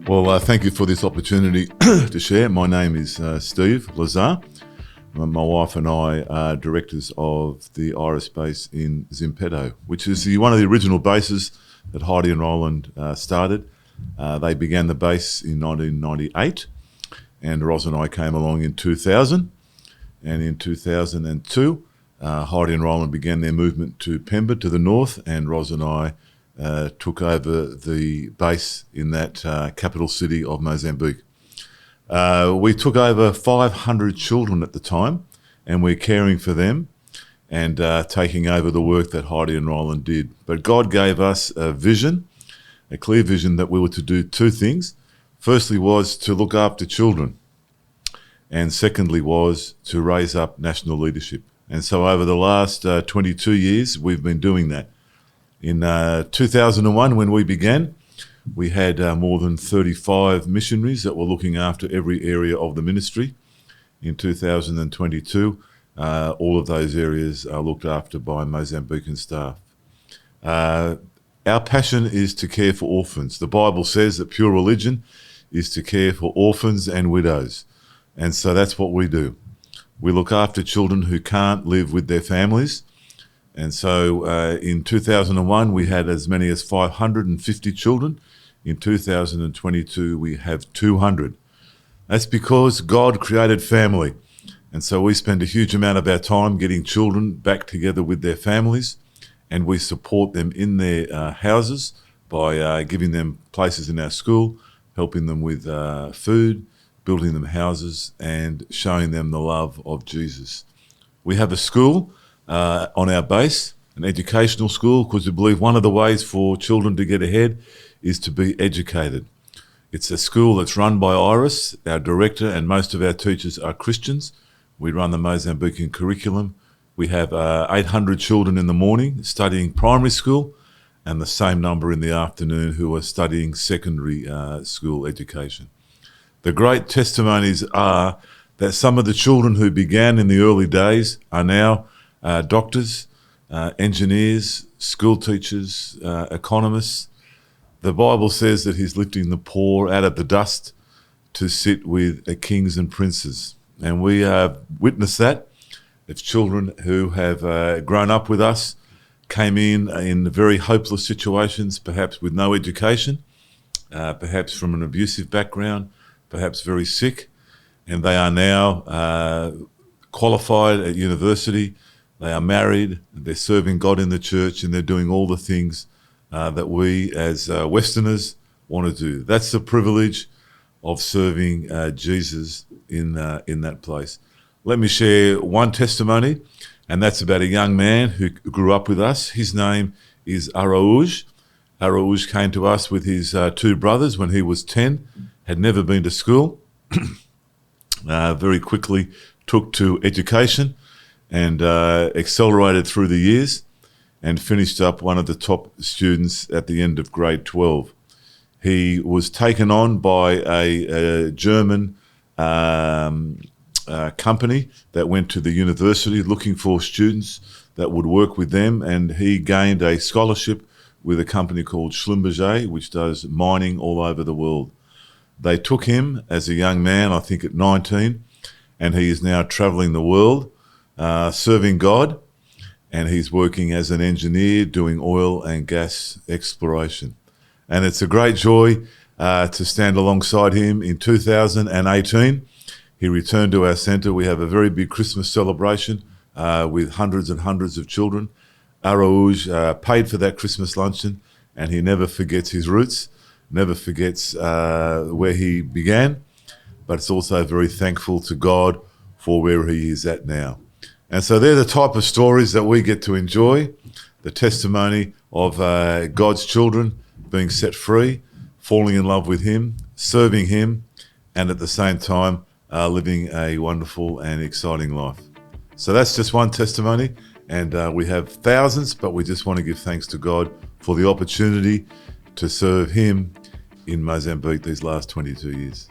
Well, thank you for this opportunity to share. My name is Steve Lazar. My wife and I are directors of the Iris base in Zimpeto, which is one of the original bases that Heidi and Roland started. They began the base in 1998, and Ros and I came along in 2000. And in 2002, Heidi and Roland began their movement to Pemba to the north, and Ros and I took over the base in that capital city of Mozambique. We took over 500 children at the time, and we're caring for them and taking over the work that Heidi and Roland did. But God gave us a vision, a clear vision, that we were to do two things. Firstly was to look after children, and secondly was to raise up national leadership. And so over the last 22 years, we've been doing that. In 2001, when we began, we had more than 35 missionaries that were looking after every area of the ministry. In 2022, all of those areas are looked after by Mozambican staff. Our passion is to care for orphans. The Bible says that pure religion is to care for orphans and widows. And so that's what we do. We look after children who can't live with their families. And so in 2001, we had as many as 550 children. In 2022, we have 200. That's because God created family. And so we spend a huge amount of our time getting children back together with their families, and we support them in their houses by giving them places in our school, helping them with food, building them houses, and showing them the love of Jesus. We have a school on our base, an educational school, because we believe one of the ways for children to get ahead is to be educated. It's a school that's run by Iris, our director, and most of our teachers are Christians. We run the Mozambican curriculum. We have 800 children in the morning studying primary school, and the same number in the afternoon who are studying secondary school education. The great testimonies are that some of the children who began in the early days are now doctors, engineers, school teachers, economists. The Bible says that he's lifting the poor out of the dust to sit with kings and princes. And we have witnessed that. It's children who have grown up with us, came in very hopeless situations, perhaps with no education, perhaps from an abusive background, perhaps very sick, and they are now qualified at university. They are married, they're serving God in the church, and they're doing all the things that we as Westerners want to do. That's the privilege of serving Jesus in that place. Let me share one testimony, and that's about a young man who grew up with us. His name is Araúj. Araúj came to us with his two brothers when he was 10, had never been to school, very quickly took to education, and accelerated through the years and finished up one of the top students at the end of grade 12. He was taken on by a German company that went to the university looking for students that would work with them, and he gained a scholarship with a company called Schlumberger, which does mining all over the world. They took him as a young man, I think at 19, and he is now traveling the world, serving God, and he's working as an engineer doing oil and gas exploration. And it's a great joy to stand alongside him. In 2018, he returned to our centre. We have a very big Christmas celebration with hundreds and hundreds of children. Araúj paid for that Christmas luncheon, and he never forgets his roots, never forgets where he began, but it's also very thankful to God for where he is at now. And so they're the type of stories that we get to enjoy, the testimony of God's children being set free, falling in love with him, serving him, and at the same time living a wonderful and exciting life. So that's just one testimony, and we have thousands, but we just want to give thanks to God for the opportunity to serve him in Mozambique these last 22 years.